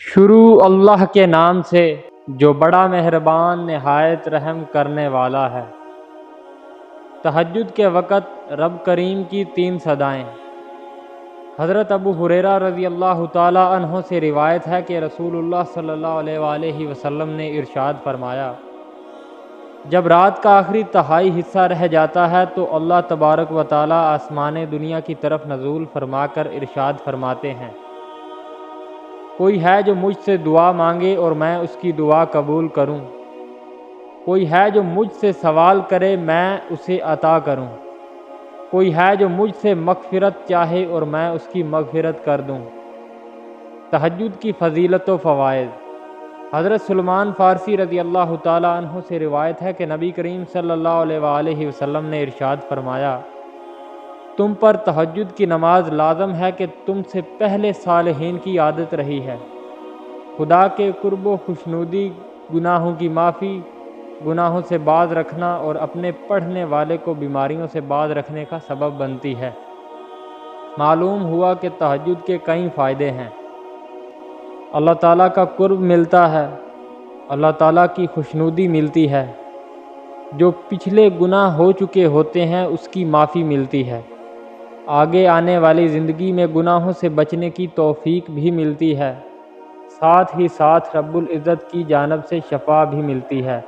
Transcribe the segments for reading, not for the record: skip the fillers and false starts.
شروع اللہ کے نام سے جو بڑا مہربان نہایت رحم کرنے والا ہے۔ تہجد کے وقت رب کریم کی 3 صدائیں۔ حضرت ابو ہریرہ رضی اللہ تعالی عنہ سے روایت ہے کہ رسول اللہ صلی اللہ علیہ وآلہ وسلم نے ارشاد فرمایا، جب رات کا آخری تہائی حصہ رہ جاتا ہے تو اللہ تبارک و تعالی آسمان دنیا کی طرف نزول فرما کر ارشاد فرماتے ہیں، کوئی ہے جو مجھ سے دعا مانگے اور میں اس کی دعا قبول کروں، کوئی ہے جو مجھ سے سوال کرے میں اسے عطا کروں، کوئی ہے جو مجھ سے مغفرت چاہے اور میں اس کی مغفرت کر دوں۔ تہجد کی فضیلت و فوائد۔ حضرت سلمان فارسی رضی اللہ تعالیٰ عنہ سے روایت ہے کہ نبی کریم صلی اللہ علیہ وآلہ وسلم نے ارشاد فرمایا، تم پر تہجد کی نماز لازم ہے کہ تم سے پہلے صالحین کی عادت رہی ہے۔ خدا کے قرب و خوشنودی، گناہوں کی معافی، گناہوں سے باز رکھنا اور اپنے پڑھنے والے کو بیماریوں سے باز رکھنے کا سبب بنتی ہے۔ معلوم ہوا کہ تہجد کے کئی فائدے ہیں۔ اللہ تعالیٰ کا قرب ملتا ہے، اللہ تعالیٰ کی خوشنودی ملتی ہے، جو پچھلے گناہ ہو چکے ہوتے ہیں اس کی معافی ملتی ہے، آگے آنے والی زندگی میں گناہوں سے بچنے کی توفیق بھی ملتی ہے، ساتھ ہی ساتھ رب العزت کی جانب سے شفاء بھی ملتی ہے۔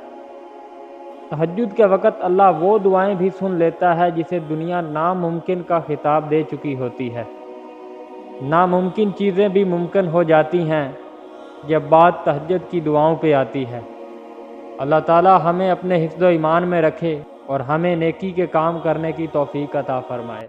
تہجد کے وقت اللہ وہ دعائیں بھی سن لیتا ہے جسے دنیا ناممکن کا خطاب دے چکی ہوتی ہے۔ ناممکن چیزیں بھی ممکن ہو جاتی ہیں جب بات تہجد کی دعاؤں پہ آتی ہے۔ اللہ تعالی ہمیں اپنے حفظ و ایمان میں رکھے اور ہمیں نیکی کے کام کرنے کی توفیق عطا فرمائے۔